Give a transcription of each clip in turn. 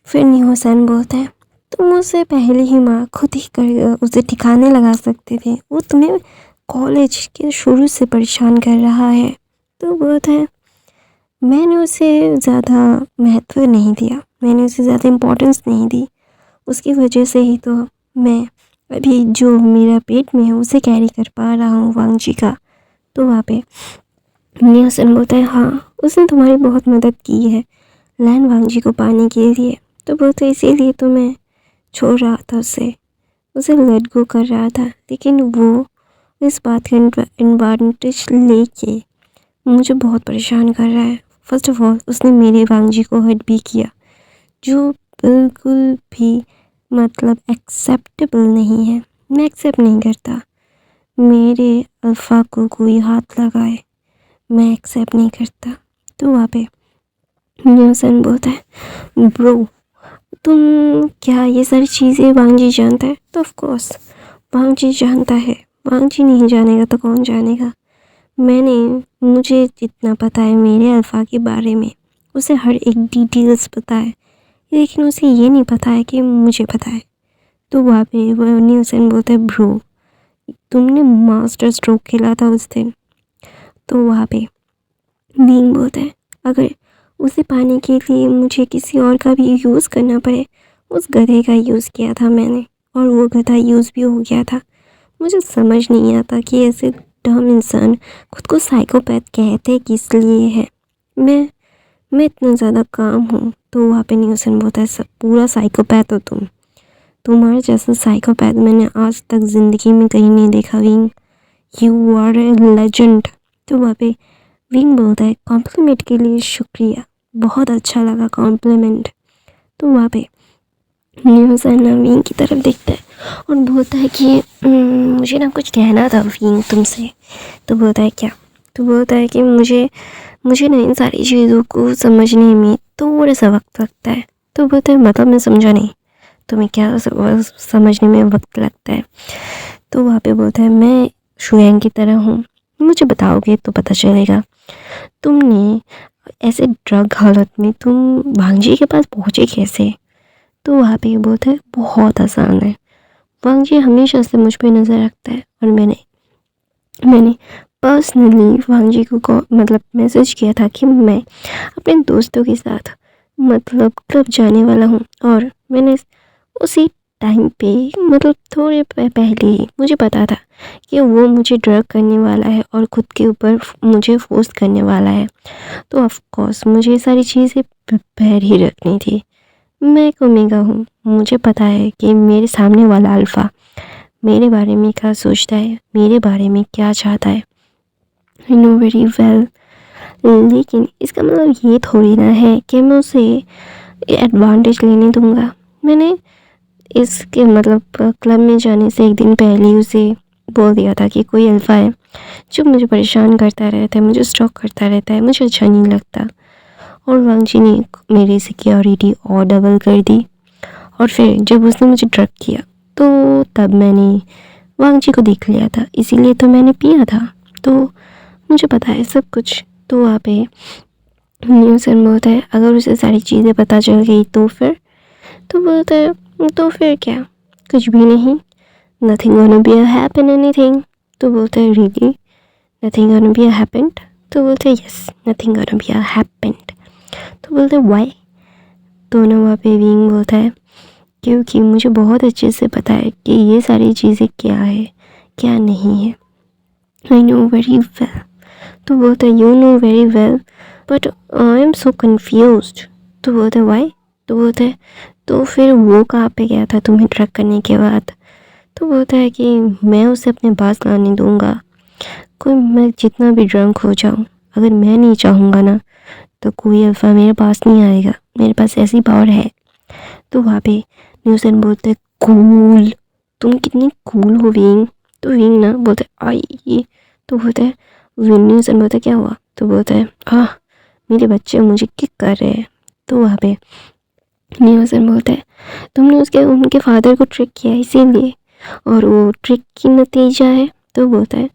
फिर न्यूसन बोलता है तुम उससे पहले ही माँ खुद ही कर उसे ठिकाने लगा सकते थे, वो तुम्हें कॉलेज के शुरू से परेशान कर रहा है। तो बोलता है मैंने उसे ज़्यादा महत्व नहीं दिया, मैंने उसे ज़्यादा इम्पोर्टेंस नहीं दी, उसकी वजह से ही तो मैं अभी जो मेरा पेट में है उसे कैरी कर पा रहा हूँ वांगजी का। तो वहाँ पे न्यूसन बोलता है हाँ उसने तुम्हारी बहुत मदद की है लैन वांगजी को पाने के लिए। तो बोलते इसीलिए तो मैं छोड़ रहा था उसे लेट गो कर रहा था, लेकिन वो इस बात का एडवांटेज लेके मुझे बहुत परेशान कर रहा है। फर्स्ट ऑफ ऑल उसने मेरे वांगजी को हर्ट भी किया, जो बिल्कुल भी मतलब एक्सेप्टेबल नहीं है। मैं एक्सेप्ट नहीं करता मेरे अल्फ़ा को कोई हाथ लगाए, मैं एक्सेप्ट नहीं करता। तो वहाँ पे न्यूसन बोलता है ब्रो तुम क्या ये सारी चीज़ें वांगजी जानता है? तो ऑफ कोर्स वांगजी जानता है, वांगजी नहीं जानेगा तो कौन जानेगा। मुझे जितना पता है मेरे अल्फ़ा के बारे में उसे हर एक डिटेल्स पता है, लेकिन उसे ये नहीं पता है कि मुझे पता है। तो वहाँ पे वो न्यूसन बोलता है ब्रो तुमने मास्टर स्ट्रोक खेला था उस दिन। तो वहाँ पे विंग बोलता है अगर उसे पाने के लिए मुझे किसी और का भी यूज़ करना पड़े, उस गधे का यूज़ किया था मैंने और वो गधा यूज़ भी हो गया था। मुझे समझ नहीं आता कि ऐसे डम इंसान खुद को साइकोपैथ कहते किस लिए है। मैं इतना ज़्यादा काम हूँ। तो वहाँ पे न्यूसन बोलता है सब पूरा साइकोपैथ हो तुम्हारे जैसा साइकोपैथ मैंने आज तक ज़िंदगी में कहीं नहीं देखा Wing, you are a legend. तो वहाँ पे विंग बोलता है कॉम्प्लीमेंट के लिए शुक्रिया, बहुत अच्छा लगा कॉम्प्लीमेंट। तो वहाँ पे न्यूसन विंग की तरफ देखता है और बोलता है कि मुझे ना कुछ कहना था विंग तुमसे। तो बोलता है क्या? तो बोलता है कि मुझे ना इन सारी चीज़ों को समझने में थोड़ा सा वक्त लगता है। तो बोलता है मतलब मैं समझा नहीं, तुम्हें क्या समझने में वक्त लगता है? तो वहाँ पे बोलता है मैं शुयांग की तरह हूँ, मुझे बताओगे तो पता चलेगा। तुमने ऐसे ड्रग हालत में तुम वांगजी के पास पहुँचे कैसे? तो वहाँ पे बोलता है बहुत आसान है, वांगजी हमेशा से मुझ पे नज़र रखता है और मैंने पर्सनली वांगजी को मतलब मैसेज किया था कि मैं अपने दोस्तों के साथ मतलब क्लब जाने वाला हूँ, और मैंने उसी टाइम पे मतलब थोड़े पहले ही मुझे पता था कि वो मुझे ड्रग करने वाला है और ख़ुद के ऊपर मुझे फोर्स करने वाला है। तो ऑफ कोर्स मुझे ये सारी चीज़ें प्रिपेयर ही रखनी थी। मैं एक ओमेगा हूँ, मुझे पता है कि मेरे सामने वाला अल्फ़ा मेरे बारे में क्या सोचता है, मेरे बारे में क्या चाहता है। आई नो वेरी वेल, लेकिन इसका मतलब ये थोड़ी ना है कि मैं उसे एडवांटेज लेने दूँगा। मैंने इसके मतलब क्लब में जाने से एक दिन पहले ही उसे बोल दिया था कि कोई अल्फ़ा है जो मुझे परेशान करता रहता है, मुझे स्टॉक करता रहता है, मुझे अच्छा नहीं लगता। और वांगजी ने मेरी सिक्योरिटी और डबल कर दी, और फिर जब उसने मुझे ड्रग किया तो तब मैंने वांगजी को देख लिया था, इसीलिए तो मैंने पिया था, तो मुझे पता है सब कुछ। तो वहाँ पे न्यूसन बोलता है अगर उसे सारी चीज़ें पता चल गई तो फिर? तो बोलता है तो फिर क्या, कुछ भी नहीं, nothing gonna be happen anything. तो बोलता है really nothing gonna be happened? तो बोलते हैं yes nothing gonna be happened. तो बोलते हैं व्हाई? तो ना वहाँ पे विंग बोलता है क्योंकि मुझे बहुत अच्छे से पता है कि ये सारी चीज़ें क्या है क्या नहीं है। I know very well. तो बोलता है you know very well but I am so confused. तो बोलता है व्हाई? तो बोलता है तो फिर वो कहाँ पे गया था तुम्हें ड्रग करने के बाद? तो बोलता है कि मैं उसे अपने पास लाने दूँगा, कोई मैं जितना भी ड्रंक हो जाऊँ, अगर मैं नहीं चाहूँगा ना तो कोई अल्फ़ा मेरे पास नहीं आएगा, मेरे पास ऐसी पावर है। तो वहाँ पे न्यूसन बोलते कूल, तुम कितनी कूल हो विंग। तो विंग ना बोलते आई ये। तो बोलता है न्यूसन बोलता क्या हुआ? तो बोलता है मेरे बच्चे मुझे किक कर रहे हैं। तो वहाँ पे न्यूसन बोलता है तुमने उनके फादर को ट्रिक किया इसीलिए, और वो ट्रिक की नतीजा है। तो बोलता है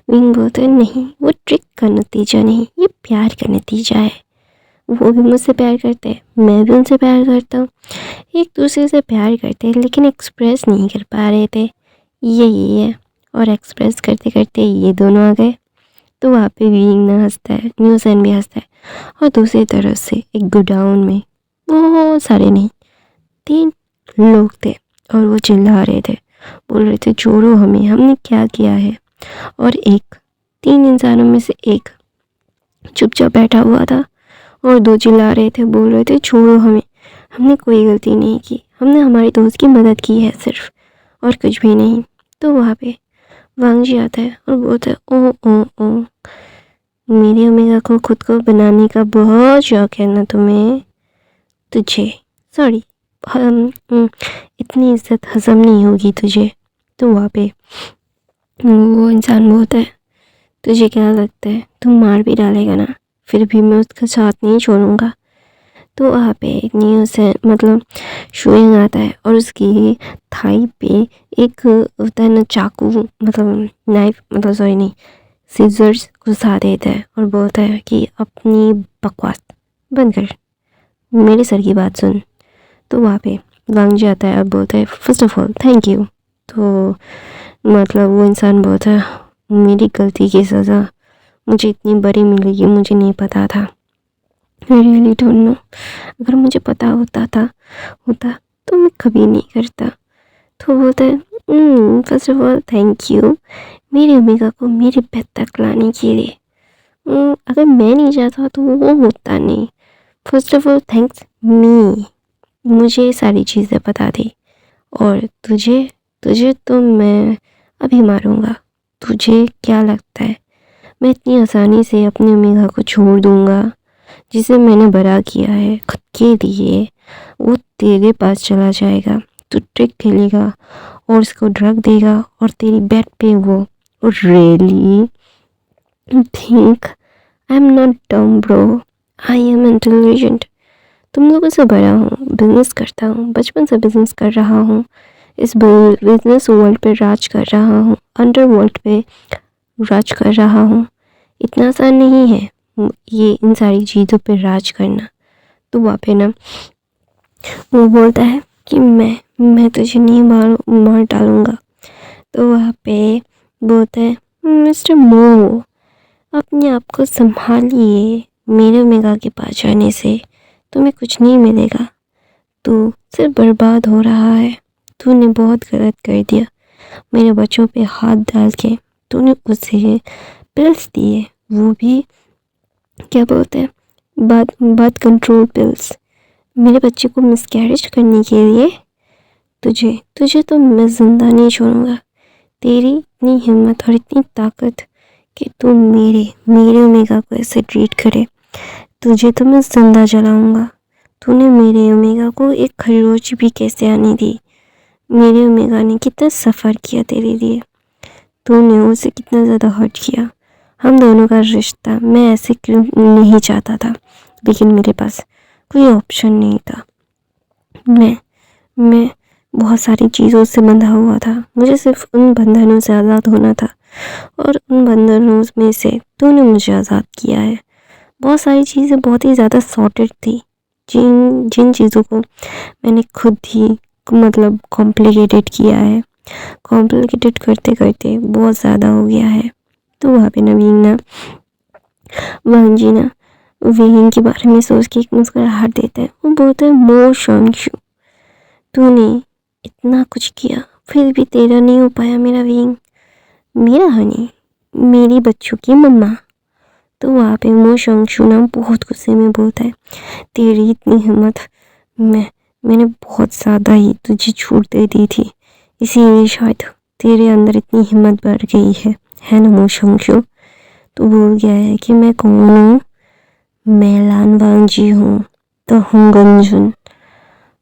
विंग बोलता है नहीं वो ट्रिक का नतीजा नहीं, ये प्यार का नतीजा है। वो भी मुझसे प्यार करते हैं, मैं भी उनसे प्यार करता हूँ। एक दूसरे से प्यार करते हैं लेकिन एक्सप्रेस नहीं कर पा रहे थे, यही है। और एक्सप्रेस करते करते ये दोनों आ गए। तो वहाँ पे विंग ना हंसता है, न्यूज़ैन भी हंसता है। और दूसरी तरफ से एक गोडाउन में बहुत सारे नहीं, 3 लोग थे और वो चिल्ला रहे थे, बोल रहे थे छोड़ो हमें, हमने क्या किया है। और एक 3 इंसानों में से एक चुपचाप बैठा हुआ था और 2 चिल्ला रहे थे, बोल रहे थे छोड़ो हमें, हमने कोई गलती नहीं की, हमने हमारे दोस्त की मदद की है सिर्फ, और कुछ भी नहीं। तो वहाँ पे वांग जी आता है और बोलता है ओ मेरी ओमेगा को खुद को बनाने का बहुत शौक है ना तुम्हें, तुझे सॉरी इतनी इज्जत हजम नहीं होगी तुझे। तो वहाँ पे वो इंसान बोलता है तुझे क्या लगता है तुम मार भी डालेगा ना, फिर भी मैं उसका साथ नहीं छोड़ूंगा। तो वहाँ पे एक न्यूज़ है, मतलब शूइंग आता है और उसकी थाई पे एक होता है ना चाकू, मतलब नाइफ, मतलब सॉरी नहीं, सीजर्स घुसा देता है और बोलता है कि अपनी बकवास बंद कर, मेरे सर की बात सुन। तो वहाँ पे वांग जी आता है और बोलता है first of all thank you. तो मतलब वो इंसान बोलता है मेरी गलती की सज़ा मुझे इतनी बड़ी मिलेगी मुझे नहीं पता था, आई रियली डोंट नो, अगर मुझे पता होता तो मैं कभी नहीं करता। तो बोलता है first of all thank you मेरी ओमेगा को मेरे बेड तक लाने के लिए। अगर मैं नहीं जाता तो वो होता नहीं। फर्स्ट ऑफ ऑल थैंक्स मी, मुझे सारी चीज़ें बता दी। और तुझे तो मैं अभी मारूंगा। तुझे क्या लगता है मैं इतनी आसानी से अपनी ओमेगा को छोड़ दूंगा जिसे मैंने बड़ा किया है खुद के लिए? वो तेरे पास चला जाएगा, तू ट्रिक खेलेगा और उसको ड्रग देगा और तेरी बेड पे वो really think I am not डम ब्रो, आई एम इंटेलिजेंट। तुम लोगों से बड़ा हूँ, बिजनेस करता हूँ, बचपन से बिजनेस कर रहा हूँ, इस बिजनेस वर्ल्ड पे राज कर रहा हूँ, अंडर वर्ल्ड पे राज कर रहा हूँ। इतना आसान नहीं है ये इन सारी चीज़ों पे राज करना। तो वहाँ पे ना वो बोलता है कि मैं तुझे नहीं मार डालूँगा। तो वहाँ पे बोलता है मिस्टर मो अपने आप को संभालिए, मेरे ओमेगा के पास जाने से तुम्हें कुछ नहीं मिलेगा, तू सिर्फ बर्बाद हो रहा है। तूने बहुत गलत कर दिया, मेरे बच्चों पे हाथ डाल के तूने उसे पिल्स दिए, वो भी क्या बोलते हैं बात कंट्रोल पिल्स, मेरे बच्चे को मिसकैरेज करने के लिए। तुझे तो मैं ज़िंदा नहीं छोड़ूंगा। तेरी इतनी हिम्मत और इतनी ताकत कि तू मेरे ओमेगा को ऐसे ट्रीट करे, तुझे तो मैं ज़िंदा जलाऊंगा। तूने मेरे ओमेगा को एक खरोच भी कैसे आने दी? मेरे ओमेगा ने कितना सफ़र किया तेरे लिए, तूने उसे कितना ज़्यादा हर्ट किया। हम दोनों का रिश्ता मैं ऐसे क्यों नहीं चाहता था, लेकिन मेरे पास कोई ऑप्शन नहीं था। मैं बहुत सारी चीज़ों से बंधा हुआ था, मुझे सिर्फ उन बंधनों से आज़ाद होना था और उन बंधनों में से तूने मुझे आज़ाद किया है। बहुत सारी चीज़ें बहुत ही ज़्यादा सॉर्टेड थी, जिन चीज़ों को मैंने खुद ही मतलब कॉम्प्लिकेटेड किया है, कॉम्प्लिकेटेड करते करते बहुत ज़्यादा हो गया है। तो वहाँ पे नवीन वांग जी विंग के बारे में सोच के एक मुस्कुराहट देता है। वो बोलते हैं मो शॉन्गशू तूने इतना कुछ किया फिर भी तेरा नहीं हो पाया मेरा विंग, मेरा हनी, मेरी बच्चों की मम्मा। तो वहाँ पे मो शॉन्गशू बहुत गुस्से में बोलता है तेरी इतनी हिम्मत, मैंने बहुत ज़्यादा ही तुझे छूट दे दी थी, इसीलिए शायद तेरे अंदर इतनी हिम्मत बढ़ गई है ना मो शॉन्गशू? तो बोल गया है कि मैं कौन हूँ, मैं लान वांग जी हूँ, तो हंगनजुन।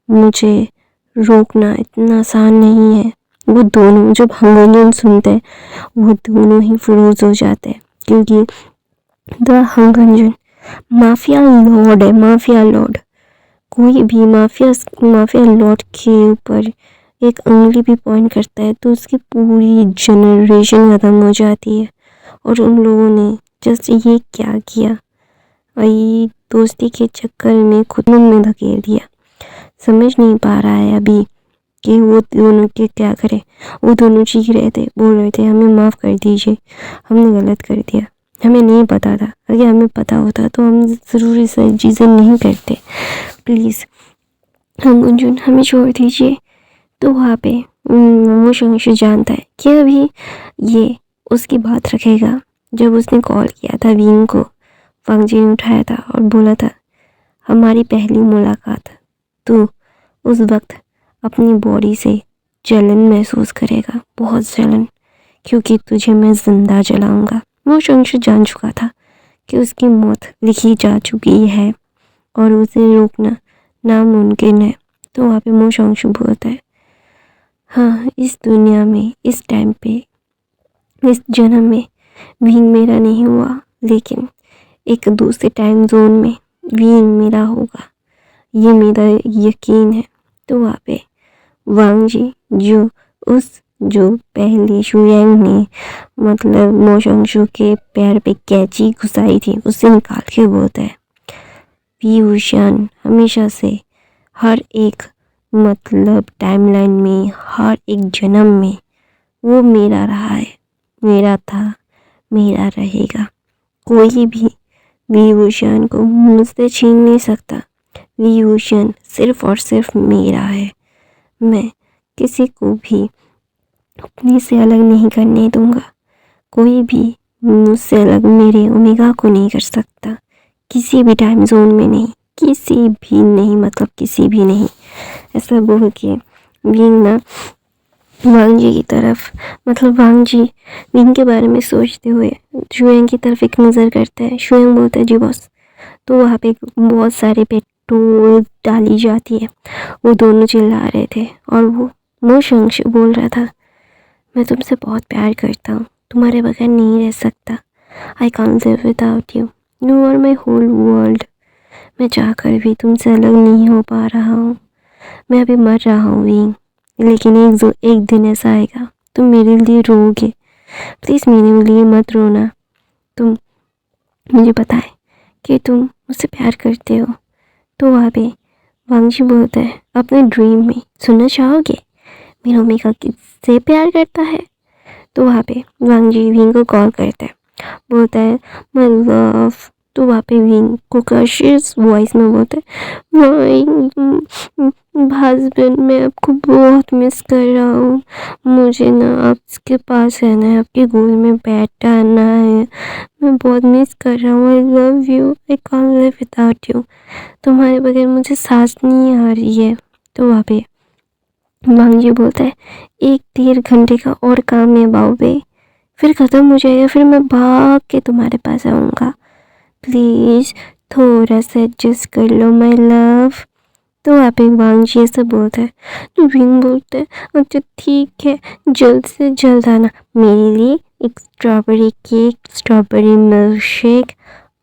मुझे रोकना इतना आसान नहीं है। वो दोनों जब हंगनजुन सुनते हैं वो दोनों ही फ्रोज हो जाते हैं, क्योंकि द हंगनजुन माफिया लॉर्ड है, माफिया लॉर्ड। कोई भी माफिया लॉर्ड के ऊपर एक उंगली भी पॉइंट करता है तो उसकी पूरी जनरेशन ख़त्म हो जाती है। और उन लोगों ने जस्ट ये क्या किया, आई दोस्ती के चक्कर में खुद में धकेल दिया। समझ नहीं पा रहा है अभी कि वो दोनों के क्या करें। वो दोनों चीख रहे थे, बोल रहे थे हमें माफ़ कर दीजिए, हमने गलत कर दिया, हमें नहीं पता था, अगर हमें पता होता तो हम ज़रूर ये सारी चीज़ें नहीं करते, प्लीज़ हम गुंजन हमें छोड़ दीजिए। तो वहाँ पे वो शंशु जानता है कि अभी ये उसकी बात रखेगा। जब उसने कॉल किया था विंग को, वांगजी ने उठाया था और बोला था हमारी पहली मुलाकात, तो उस वक्त अपनी बॉडी से जलन महसूस करेगा, बहुत जलन, क्योंकि तुझे मैं ज़िंदा जलाऊंगा। वो शंशु जान चुका था कि उसकी मौत लिखी जा चुकी है और उसे रोकना नामुमकिन है। तो वहाँ पे वो शंशु बोलता है हाँ, इस दुनिया में, इस टाइम पे, इस जन्म में विंग मेरा नहीं हुआ, लेकिन एक दूसरे टाइम जोन में विंग मेरा होगा, ये मेरा यकीन है। तो वहाँ पे वांगजी जो पहले शुयांग ने मतलब मोशंगशु के पैर पे कैंची घुसाई थी, उससे निकाल के बोलता है वी वुशियान हमेशा से हर एक मतलब टाइमलाइन में, हर एक जन्म में वो मेरा रहा है, मेरा था, मेरा रहेगा। कोई भी वी वुशियान को मुझसे छीन नहीं सकता। वी वुशियान सिर्फ और सिर्फ मेरा है। मैं किसी को भी अपने से अलग नहीं करने दूंगा। कोई भी मुझसे अलग मेरे ओमेगा को नहीं कर सकता, किसी भी टाइम जोन में नहीं, किसी भी नहीं, मतलब किसी भी नहीं। ऐसा बोल के विंग ना वांगजी की तरफ, मतलब वांगजी विंग के बारे में सोचते हुए शुयांग की तरफ एक नज़र करता है। शुयांग बोलता है जी बॉस। तो वहाँ पे बहुत सारे पेट्रोल डाली जाती है। वो दोनों चिल्ला रहे थे और वो शंशु बोल रहा था मैं तुमसे बहुत प्यार करता हूँ, तुम्हारे बगैर नहीं रह सकता। I can't live without you, you are my whole world. मैं चाहकर भी तुमसे अलग नहीं हो पा रहा हूँ। मैं अभी मर रहा हूँ विंग, लेकिन एक दिन ऐसा आएगा तुम मेरे लिए रोओगे। प्लीज़ मेरे लिए मत रोना। तुम मुझे पता है कि तुम मुझसे प्यार करते हो। तो वहाँ पे वांगजी बोलता है अपने ड्रीम में सुनना चाहोगे मेरा ओमेगा किससे प्यार करता है। तो वहाँ पे वांगजी विंग को कॉल करता है, बोलता है माय लव। तो वहाँ पे विंग को कशियस वॉइस में बोलता है माय हस्बैंड, मैं आपको बहुत मिस कर रहा हूँ, मुझे ना आपके पास रहना है, आपके गोद में बैठना है, मैं बहुत मिस कर रहा हूँ। आई love you, I can't live without you. तुम्हारे बगैर मुझे सांस नहीं आ रही है। तो वहाँ पे वांगजी बोलता है 1-1.5 घंटे का और काम है बाबे, फिर ख़त्म हो जाएगा, फिर मैं भाग के तुम्हारे पास आऊँगा, प्लीज़ थोड़ा सा एडजस्ट कर लो माय लव। तो वहाँ पे वांगजी ऐसा बोलता है। तो विंग बोलता है अच्छा ठीक है, जल्द से जल्द आना, मेरे लिए एक strawberry cake, strawberry milk shake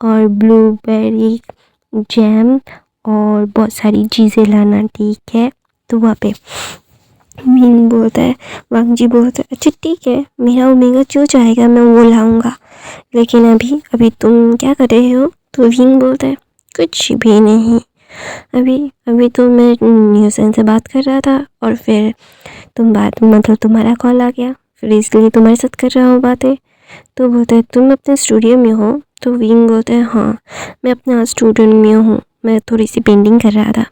और ब्लूबेरी जैम और बहुत सारी चीज़ें लाना, ठीक है। तो वहाँ पे विंग बोलता है, वांगजी बोलता है अच्छा ठीक है, मेरा ओमेगा जो चाहेगा मैं वो लाऊंगा, लेकिन अभी तुम क्या कर रहे हो। तो विंग बोलता है कुछ भी नहीं, अभी तो मैं न्यूसन से बात कर रहा था और फिर तुम्हारा कॉल आ गया, फिर इसलिए तुम्हारे साथ कर रहा हूँ बातें। तो बोलता है तुम अपने स्टूडियो में हो। तो विंग बोलता है हाँ, मैं अपने स्टूडियो में हूँ, मैं थोड़ी सी पेंटिंग कर रहा था।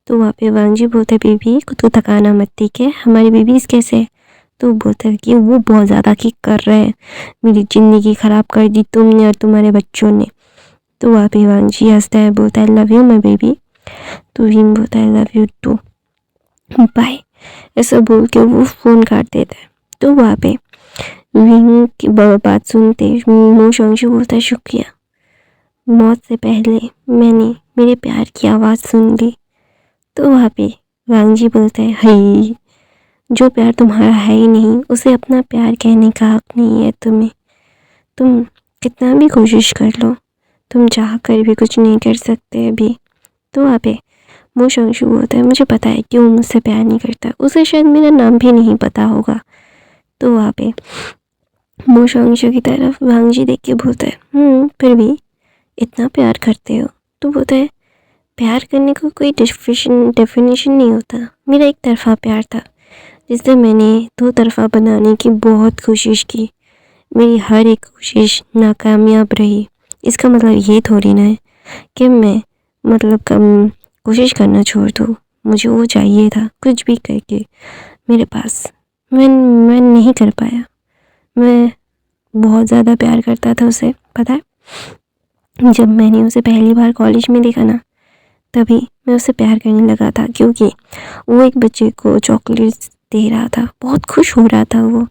तो वहाँ पे वांगजी बोलता है बेबी को तो थकाना मत, ठीक है, हमारी बेबीज़ कैसे है। तो बोलता है कि वो बहुत ज़्यादा किक कर रहे हैं, मेरी ज़िंदगी ख़राब कर दी तुमने और तुम्हारे बच्चों ने। तो वहाँ पे वांगजी हंसता है, बोलता है लव यू माय बेबी। तो विंग बोलता है लव यू टू, बाय। ऐसा बोल के वो फ़ोन काट देता है। तो वहाँ पे विंग की बात सुनते शंशु बोलता है शुक्रिया, मौत से पहले मैंने मेरे प्यार की आवाज़ सुन ली। तो वहाँ पे वांगजी बोलता है हई, जो प्यार तुम्हारा है ही नहीं उसे अपना प्यार कहने का हक नहीं है तुम्हें, तुम कितना भी कोशिश कर लो, तुम चाह कर भी कुछ नहीं कर सकते अभी। तो वहाँ पे वो शंशु बोलता है मुझे पता है कि वो मुझसे प्यार नहीं करता, उसे शायद मेरा नाम भी नहीं पता होगा। तो वहाँ पे वो शंशु की तरफ वांगजी देख के बोलता है फिर भी इतना प्यार करते हो तो बोलता है प्यार करने का कोई डेफिनेशन नहीं होता। मेरा एक तरफ़ा प्यार था जिससे मैंने दो तरफ़ा बनाने की बहुत कोशिश की। मेरी हर एक कोशिश नाकामयाब रही। इसका मतलब ये थोड़ी ना है कि मैं मतलब कम कोशिश करना छोड़ दूँ। मुझे वो चाहिए था कुछ भी करके मेरे पास। मैं नहीं कर पाया। मैं बहुत ज़्यादा प्यार करता था उसे, पता है। जब मैंने उसे पहली बार कॉलेज में देखा ना, तभी मैं उसे प्यार करने लगा था, क्योंकि वो एक बच्चे को चॉकलेट्स दे रहा था। बहुत खुश हो रहा था वो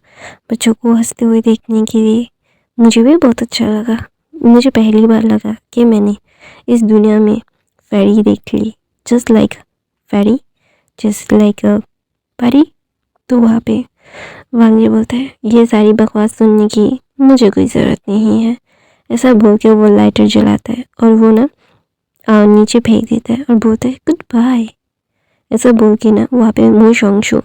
बच्चों को हंसते हुए देखने के लिए। मुझे भी बहुत अच्छा लगा। मुझे पहली बार लगा कि मैंने इस दुनिया में फेरी देख ली, जस्ट लाइक फेरी, जस्ट लाइक अ परी। तो वहाँ पे वांगी बोलता है ये सारी बकवास सुनने की मुझे कोई ज़रूरत नहीं है। ऐसा बोल के वो लाइटर जलाता है और वो ना नीचे फेंक देता है और बोलता है गुड बाय। ऐसा बोल के ना वहाँ पे मो शोंगशू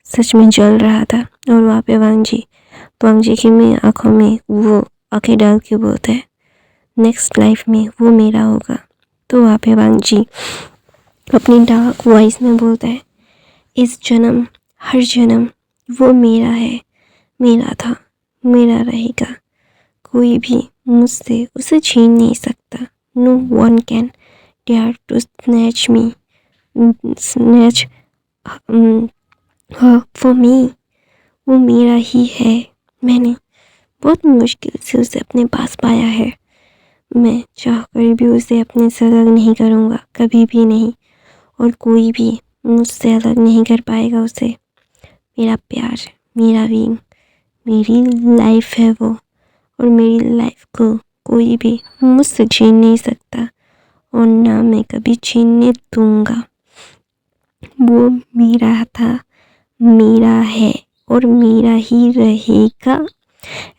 सच में जल रहा था और वहाँ पे वांगजी की में आँखों में वो आँखें डाल के बोलता है नेक्स्ट लाइफ में वो मेरा होगा। तो वहाँ पे वांगजी अपनी डार्क वॉइस में बोलता है इस जन्म हर जन्म वो मेरा है, मेरा था, मेरा रहेगा। कोई भी मुझसे उसे छीन नहीं सकता। No one can dare to snatch her for me. वो मेरा ही है। मैंने बहुत मुश्किल से उसे अपने पास पाया है। मैं चाहकर भी उसे अपने से अलग नहीं करूँगा, कभी भी नहीं। और कोई भी मुझसे अलग नहीं कर पाएगा उसे। मेरा प्यार, मेरा विंग, मेरी लाइफ है वो, और मेरी लाइफ को कोई भी मुझसे छीन नहीं सकता और ना मैं कभी छीनने दूँगा। वो मेरा था, मेरा है और मेरा ही रहेगा।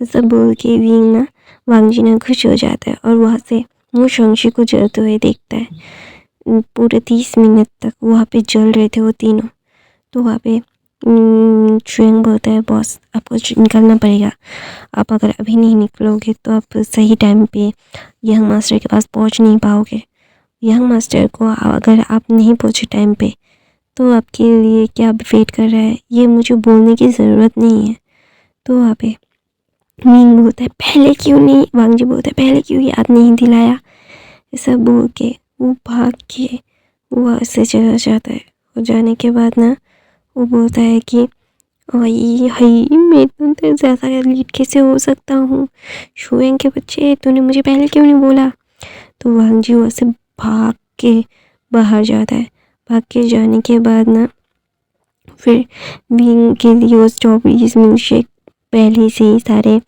ऐसा बोल के विंग ना वांगजी ना खुश हो जाता है और वहाँ से वो शोंगशी को जलते हुए देखता है। पूरे 30 मिनट तक वहाँ पे जल रहे थे वो तीनों। तो वहाँ पे चुएंग बोलता है बॉस आपको निकलना पड़ेगा। आप अगर अभी नहीं निकलोगे तो आप सही टाइम पे यंग मास्टर के पास पहुँच नहीं पाओगे। यंग मास्टर को अगर आप नहीं पहुँचे टाइम पे तो आपके लिए क्या वेट कर रहा है ये मुझे बोलने की ज़रूरत नहीं है। तो वहाँ पे विंग बोलता है पहले क्यों नहीं, वांगजी बोलता है पहले क्यों याद नहीं दिलाया। ऐसा बोल के वो भाग के वो से चला जाता है। और जाने के बाद ना वो बोलता है कि हई मैं तो ज़्यादा लीड कैसे हो सकता हूँ, शुएंग के बच्चे तूने मुझे पहले क्यों नहीं बोला। तो वांगजी वहाँ से भाग के बाहर जाता है। भाग के जाने के बाद ना फिर विंग के लिए वो स्ट्रॉबेरी मिल्क शेक पहले से ही सारे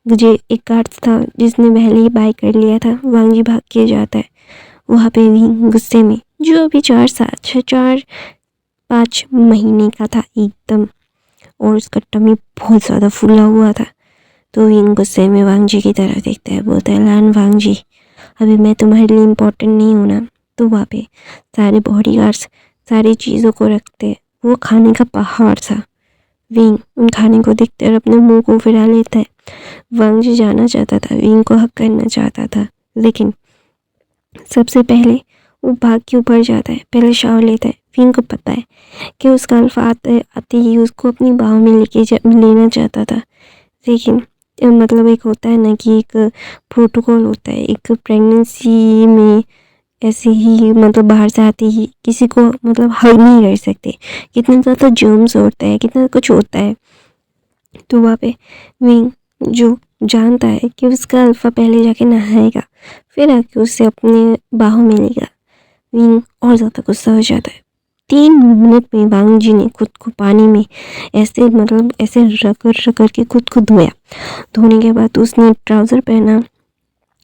मुझे एक कार्ड था जिसने पहले ही बाय कर लिया था। वांगजी भाग के जाता है। वहाँ पे विंग गुस्से में जो अभी 4-5 महीने का था एकदम, और उसका टमी बहुत ज़्यादा फूला हुआ था। तो विंग गुस्से में वांगजी की तरफ देखता है, बोलता है लान वांगजी अभी मैं तुम्हारे लिए इम्पोर्टेंट नहीं हूँ ना। तो वहाँ पे सारे बॉडीगार्ड्स सारी चीज़ों को रखते। वो खाने का पहाड़ था। विंग उन खाने को देखकर अपने मुंह को फिरा लेता है। वांगजी जाना चाहता था, विंग को हक करना चाहता था, लेकिन सबसे पहले वो भाग के ऊपर जाता है, पहले शावर लेता है। विंग को पता है कि उसका अल्फा आते ही उसको अपनी बाहों में लेना चाहता था, लेकिन मतलब एक होता है ना कि एक प्रोटोकॉल होता है, एक प्रेगनेंसी में ऐसे ही मतलब बाहर से आते ही किसी को मतलब हग नहीं कर सकते, कितना ज़्यादा जर्म्स होता है, कितना कुछ होता है। तो वहाँ पे विंग जो जानता है कि उसका अल्फा पहले जाके नहाएगा फिर आके उसे अपने बाहों में लेगा, विंग और ज़्यादा गुस्सा हो जाता है। 3 मिनट में वांगजी ने खुद को पानी में ऐसे मतलब ऐसे रगड़ के खुद को धोया। धोने के बाद उसने ट्राउज़र पहना,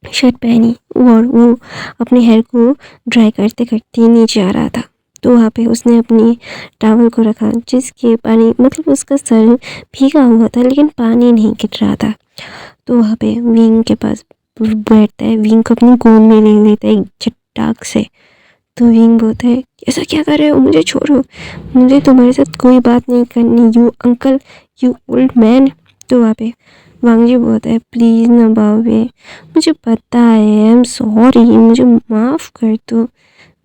शर्ट पहनी और वो अपने हेयर को ड्राई करते करते नीचे आ रहा था। तो वहाँ पे उसने अपनी टॉवल को रखा जिसके पानी मतलब उसका सर भीगा हुआ था लेकिन पानी नहीं गिर रहा था। तो वहाँ पे विंग के पास बैठता है, विंग को अपनी गोद में ले लेता है झटाक से। तो विंग बोलता है ऐसा क्या कर रहे हो, मुझे छोड़ो, मुझे तुम्हारे साथ कोई बात नहीं करनी, you uncle, you old man. तो वहाँ पे वांगजी बोलता है प्लीज़ ना बावे, मुझे पता है, आई एम सॉरी, मुझे माफ़ कर दो,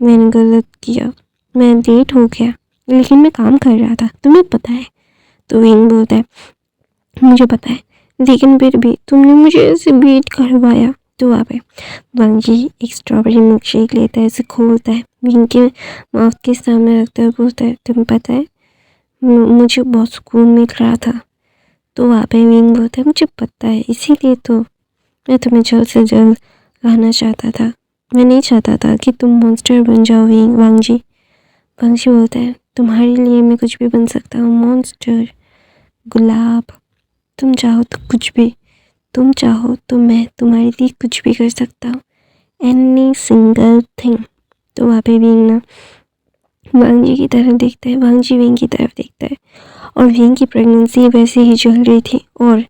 मैंने गलत किया, मैं लेट हो गया, लेकिन मैं काम कर रहा था, तुम्हें पता है। तो विंग बोलता है मुझे पता है, लेकिन फिर भी तुमने मुझे ऐसे बीट करवाया। तो वहाँ पे वांगजी एक स्ट्रॉबेरी मिल्क शेक लेता है, इसे खोलता है, विंग के माउथ के सामने रखता है, बोलता है तुम्हें पता है मुझे बहुत सुकून मिल रहा था। तो वहाँ पे विंग बोलता है मुझे पता है, इसीलिए तो मैं तुम्हें जल्द से जल्द लाना चाहता था, मैं नहीं चाहता था कि तुम मॉन्स्टर बन जाओ विंग। वांगजी बोलता है तुम्हारे लिए मैं कुछ भी बन सकता हूँ, मॉन्स्टर, गुलाब, तुम चाहो तो कुछ भी, तुम चाहो तो मैं तुम्हारे लिए कुछ भी कर सकता हूँ, एनी सिंगल थिंग। तो वहाँ पे विंग ना वांगजी की तरफ देखता है, वांगजी विंग की तरफ देखता है, और विंग की प्रेगनेंसी वैसे ही चल रही थी। और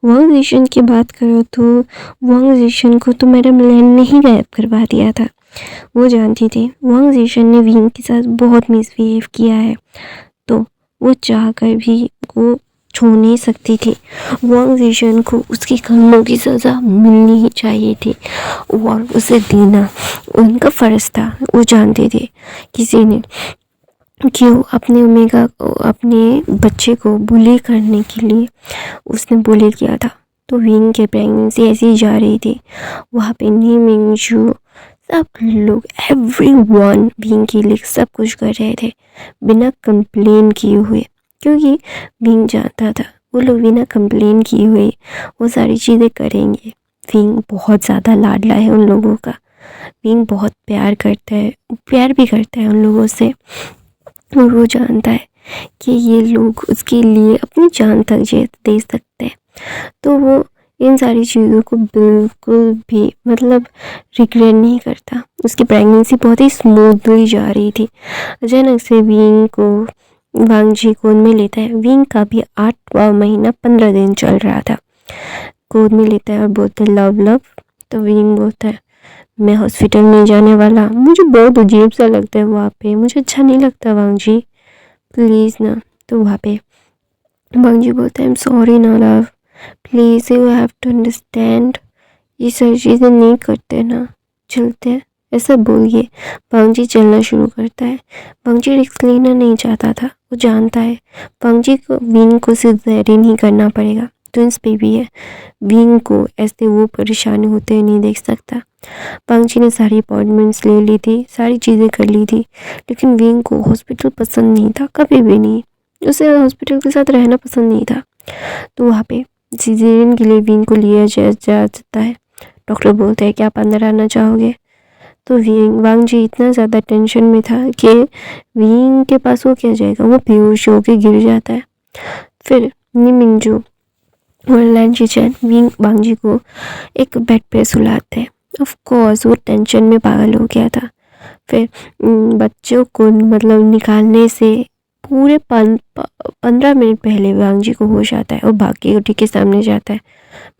वांग जिशन की बात करो तो वांग जिशन को तो मैडम लैन ने ही गायब करवा दिया था। वो जानती थी वांग जिशन ने विंग के साथ बहुत मिसबिहेव किया है, तो वो चाह कर भी को छू नहीं सकती थी। वांग जिशन को उसके कर्मों की सज़ा मिलनी ही चाहिए थी और उसे देना उनका फ़र्ज़ था। वो जानते थे किसी ने क्यों अपने ओमेगा को, अपने बच्चे को बुली करने के लिए उसने बुली किया था। तो विंग के प्रेगनेंसी ऐसी ही जा रही थी। वहाँ पे नी मिंगजू सब लोग एवरीवन विंग के लिए सब कुछ कर रहे थे बिना कंप्लेन किए हुए, क्योंकि विंग जानता था वो लोग बिना कंप्लेन किए हुए वो सारी चीज़ें करेंगे। विंग बहुत ज़्यादा लाडला है उन लोगों का, विंग बहुत प्यार करता है, प्यार भी करता है उन लोगों से, और वो जानता है कि ये लोग उसके लिए अपनी जान तक दे सकते हैं। तो वो इन सारी चीज़ों को बिल्कुल भी मतलब रिग्रेट नहीं करता। उसकी प्रेगनेंसी बहुत ही स्मूथली जा रही थी। अचानक से विंग को वांगजी गोद में लेता है। विंग का भी 8वां महीना 15 दिन चल रहा था। गोद में लेता है और बोलता है लव लव। तो विंग बोलता है मैं हॉस्पिटल नहीं जाने वाला, मुझे बहुत अजीब सा लगता है वहाँ पे, मुझे अच्छा नहीं लगता वांगजी, प्लीज़ ना। तो वहाँ पे वांगजी बोलता है आई एम सॉरी ना love, please you have to understand, ये सारी चीज़ें नहीं करते ना, चलते हैं, ऐसा बोलिए। वांगजी चलना शुरू करता है। वांगजी रिस्क लेना नहीं चाहता था, वो जानता है वांगजी को विंग को सिजेरियन नहीं करना पड़ेगा, ट्विंस बेबी है, विंग को ऐसे वो परेशानी होते हुए नहीं देख सकता। वांगजी ने सारी अपॉइंटमेंट्स ले ली थी, सारी चीज़ें कर ली थी, लेकिन विंग को हॉस्पिटल पसंद नहीं था, कभी भी नहीं, उसे हॉस्पिटल के साथ रहना पसंद नहीं था। तो वहाँ पे सिजेरियन के लिए विंग को लिया जाता है। डॉक्टर बोलते हैं कि आप अंदर आना चाहोगे। तो वांगजी इतना ज़्यादा टेंशन में था कि विंग के पास वो क्या जाएगा, वो बेहोश होकर गिर जाता है। फिर नी मिंगजू और लैन चिचन विंग वांगजी को एक बेड पे सुलाते हैं। ऑफ कोर्स वो टेंशन में पागल हो गया था। फिर बच्चों को मतलब निकालने से पूरे 15 मिनट पहले वांगजी को होश आता है और भाग के उठी के सामने जाता है।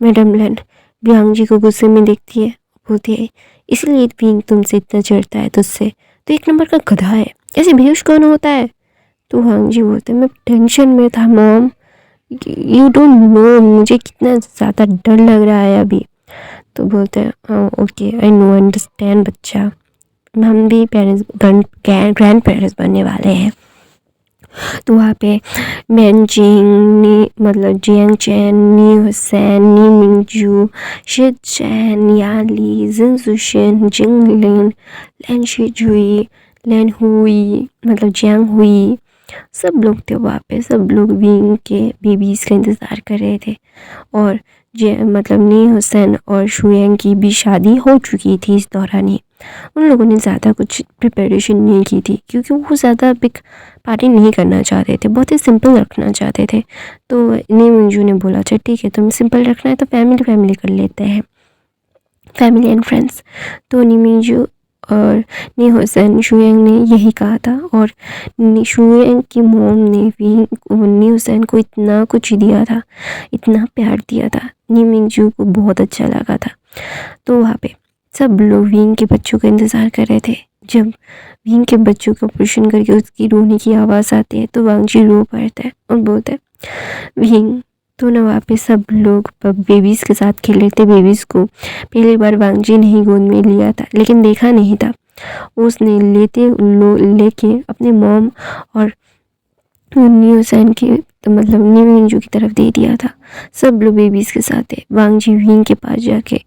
मैडम लैन वांगजी को गुस्से में देखती है, बोलती है इसलिए विंग तुमसे इतना चिढ़ता है, तुझसे तो एक नंबर का गधा है, ऐसे बेहोश कौन होता है। तो वांगजी बोलते हैं मैं टेंशन में था मॉम, यू डोंट नो मुझे कितना ज़्यादा डर लग रहा है अभी। तो बोलते हैं ओके आई नो अंडरस्टैंड बच्चा, हम भी पेरेंट्स ग्रैंड पेरेंट्स बनने वाले हैं। तो वहाँ पे मैनजिंग मतलब जियांग चैन, नी हुसैन, नी मिंगजू, शिद चैन, याली, जिन सुशन, जिंगलिन, लैन शिजुई, लैन हुई मतलब जियांग हुई, सब लोग थे वहाँ पे। सब लोग विंग के बेबीज़ का इंतज़ार कर रहे थे। और मतलब नी हुसैन और शुयांग की भी शादी हो चुकी थी इस दौरान ही। उन लोगों ने ज़्यादा कुछ प्रिपरेशन नहीं की थी, क्योंकि वो ज़्यादा बिग पार्टी नहीं करना चाहते थे, बहुत ही सिंपल रखना चाहते थे। तो नी मिंगजू ने बोला अच्छा ठीक है, तुम्हें सिंपल रखना है तो फैमिली कर लेते हैं, फैमिली एंड फ्रेंड्स। तो नी मिंगजू और नी हुसैन शुयांग ने यही कहा था। और शुयांग की मोम ने भी नी हुसैन को इतना कुछ दिया था, इतना प्यार दिया था, नी मिंगजू को बहुत अच्छा लगा था। तो वहाँ पे सब लोग विंग के बच्चों का इंतज़ार कर रहे थे। जब विंग के बच्चों का ऑपरेशन करके उसकी रोने की आवाज़ आती है तो वांगजी रो पड़ता है और बोलता है विंग तो ना वहाँ पे सब लोग बेबीज़ के साथ खेल रहे थे। बेबीज़ को पहली बार वांग जी ने ही गोद में लिया था, लेकिन देखा नहीं था। उसने लेके अपने मॉम और न्यू सैन की मतलब न्यू इंजू की तरफ दे दिया था। सब लोग बेबीज़ के साथ थे। वांग जी विंग के पास जाके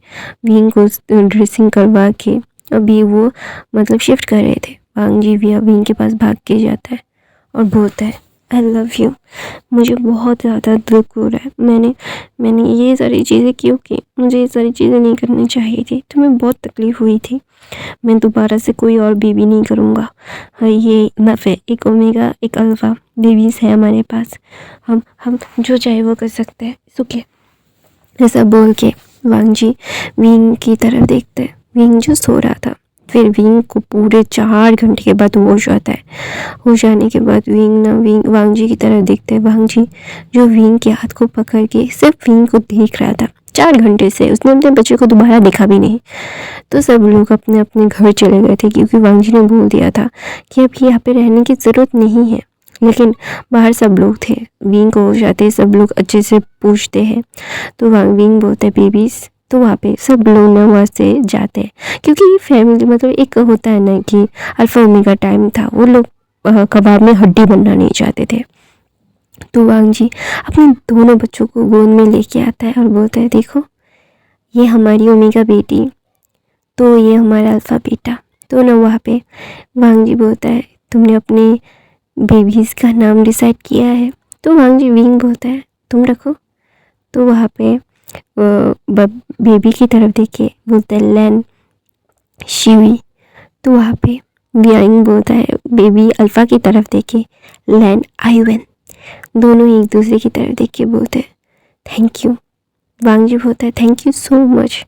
विंग को ड्रेसिंग करवा के अभी वो मतलब शिफ्ट कर रहे थे। वांग जी भी विंग के पास भाग के जाता है और बोलता है आई लव यू। मुझे बहुत ज़्यादा दुख हो रहा है। मैंने ये सारी चीज़ें क्यों की? मुझे ये सारी चीज़ें नहीं करनी चाहिए थी। तुम्हें बहुत तकलीफ़ हुई थी। मैं दोबारा से कोई और बेबी नहीं करूँगा। हाँ, ये इनफ है। एक ओमेगा एक अल्फ़ा बेबीज़ है हमारे पास। हम जो चाहे वो कर सकते हैं। सुखे ऐसा बोल के वांग जी विंग की तरफ देखते हैं। विंग जो सो रहा था। फिर विंग को पूरे 4 घंटे के बाद होश आता है। होश आने के बाद विंग वांग जी की तरफ देखते हैं। वांग जी जो विंग के हाथ को पकड़ के सिर्फ विंग को देख रहा था 4 घंटे से। उसने अपने बच्चे को दोबारा देखा भी नहीं। तो सब लोग अपने अपने घर चले गए थे, क्योंकि वांग जी ने बोल दिया था कि अब यहाँ पे रहने की ज़रूरत नहीं है। लेकिन बाहर सब लोग थे। विंग को होश आते सब लोग अच्छे से पूछते हैं। तो विंग बोलते हैं बेबीज़। तो वहाँ पे सब लोग ना वहाँ से जाते हैं, क्योंकि फैमिली मतलब एक होता है ना कि अल्फा ओमेगा टाइम था। वो लोग कबाब में हड्डी बनना नहीं चाहते थे। तो वांग जी अपने दोनों बच्चों को गोद में लेके आता है और बोलता है देखो ये हमारी ओमेगा बेटी, तो ये हमारा अल्फ़ा बेटा। तो ना वहाँ पे वांग जी बोलता है तुमने अपने बेबीज़ का नाम डिसाइड किया है? तो वांग जी विंग बोलता है तुम रखो। तो वहाँ पे बेबी की तरफ देखे बोलता है लैन शिवी। तो वहाँ पे विंग बोलता है बेबी अल्फ़ा की तरफ देखे लैन आयुवेन। दोनों एक दूसरे की तरफ देख के बोलते हैं थैंक यू। वांग जी बोलता है थैंक यू सो मच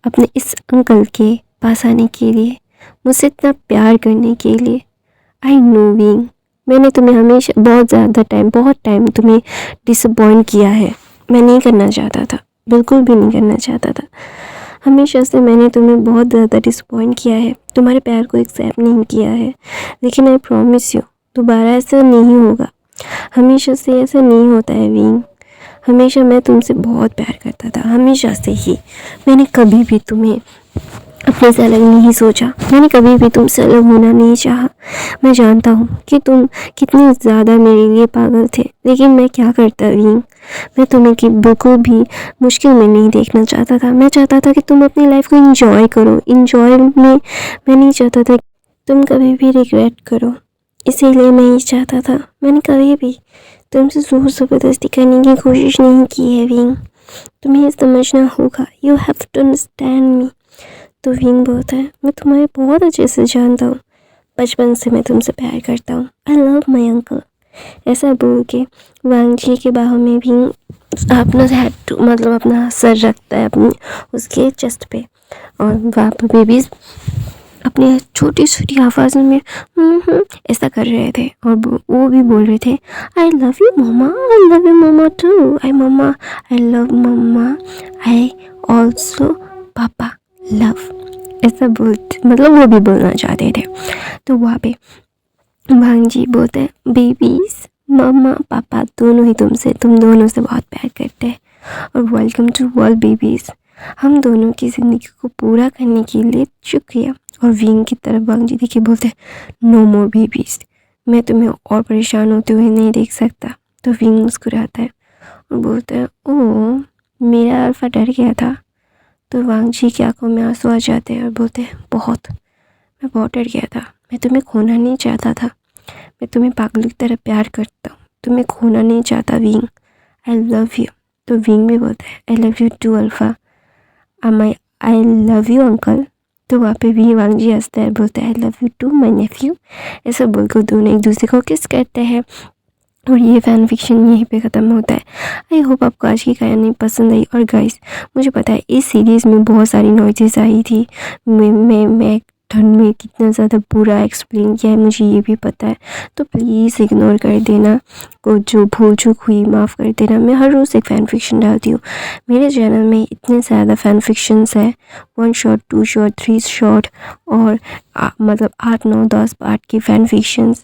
अपने इस अंकल के पास आने के लिए, मुझसे इतना प्यार करने के लिए। आई नो विंग, मैंने तुम्हें हमेशा बहुत टाइम तुम्हें डिसअपॉइंट किया है। मैं नहीं करना चाहता था, बिल्कुल भी नहीं करना चाहता था। हमेशा से मैंने तुम्हें बहुत ज़्यादा डिसअपॉइंट किया है, तुम्हारे प्यार को एक्सेप्ट नहीं किया है। लेकिन आई प्रॉमिस यू दोबारा ऐसा नहीं होगा। हमेशा से ऐसा नहीं होता है विंग। हमेशा मैं तुमसे बहुत प्यार करता था, हमेशा से ही। मैंने कभी भी तुम्हें अपने से अलग नहीं सोचा। मैंने कभी भी तुमसे अलग होना नहीं चाहा। मैं जानता हूँ कि तुम कितने ज़्यादा मेरे लिए पागल थे, लेकिन मैं क्या करता विंग। मैं तुम्हें कि बिल्कुल भी मुश्किल में नहीं देखना चाहता था। मैं चाहता था कि तुम अपनी लाइफ को इंजॉय करो। इंजॉय में मैं नहीं चाहता था कि तुम कभी भी रिग्रेट करो। इसीलिए मैं ये चाहता था। मैंने कभी भी तुमसे ज़ोर ज़बरदस्ती करने की कोशिश नहीं की है विंग। तुम्हें ये समझना होगा। You have to understand me. तो विंग बोलता है मैं तुम्हें बहुत अच्छे से जानता हूँ। बचपन से मैं तुमसे प्यार करता हूँ। I love my uncle. ऐसा बोल के वांग जी के बाहों में विंग अपना हेड मतलब अपना सर रखता है अपनी उसके चेस्ट पे। और वहाँ पर बेबीज़ अपनी छोटी छोटी आवाज़ में ऐसा कर रहे थे। और वो भी बोल रहे थे I love you mama, I love you mama too, I mama I love mama, I also papa love. ऐसा मतलब वो भी बोलना चाहते थे। तो वहाँ पे वांग जी बोलते हैं बेबीज़ मम्मा पापा दोनों ही तुम दोनों से बहुत प्यार करते हैं। और वेलकम टू वर्ल्ड बेबीज़। हम दोनों की ज़िंदगी को पूरा करने के लिए शुक्रिया। और विंग की तरफ वांग जी देखिए बोलते हैं नो मोर बेबीज़। मैं तुम्हें और परेशान होते हुए नहीं देख सकता। तो विंग मुस्कुराता है और बोलता है ओह मेरा अल्फ़ा डर गया था। तो वांग जी की आंखों में आंसू आ जाते हैं और बोलते हैं मैं बहुत डर गया था। मैं तुम्हें खोना नहीं चाहता था। मैं तुम्हें पागलों की तरह प्यार करता हूँ, तुम्हें खोना नहीं चाहता विंग। I love you. तो विंग भी बोलता है I love you too Alpha. I love you uncle. तो वहाँ पे भी वांग जी हंसता है, बोलता है I love you too my nephew. ऐसा बोलकर दोनों एक दूसरे को किस करते हैं। और ये फ़ैन फिक्शन यहीं पे ख़त्म होता है। आई होप आपको आज की कहानी पसंद आई। और गाइस मुझे पता है इस सीरीज़ में बहुत सारी नॉइजेस आई थी। मैं ठंड में कितना ज़्यादा बुरा एक्सप्लेन किया है मुझे ये भी पता है। तो प्लीज़ इग्नोर कर देना। वो जो भूल चूक हुई माफ़ कर देना। मैं हर रोज़ एक फ़ैन फ़िक्शन डालती हूँ। मेरे चैनल में इतने ज़्यादा फ़ैन फ़िक्शंस है, 1 शॉट, 2 शॉट, 3 शॉट और मतलब 8, 9, 10 पार्ट की फ़ैन फ़िक्शंस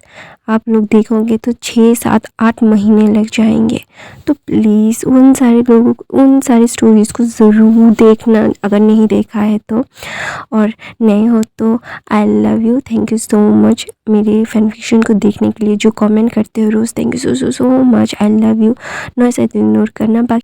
आप लोग देखोगे तो 6, 7, 8 महीने लग जाएंगे। तो प्लीज़ उन सारे लोगों को, उन सारी स्टोरीज़ को ज़रूर देखना अगर नहीं देखा है तो, और नए हो तो आई love you, thank you so much मेरे फ़ैन फ़िक्शन को देखने के लिए। जो कमेंट करते हो रोज़, thank you so much, I love you. Noise ignore करना। बाकी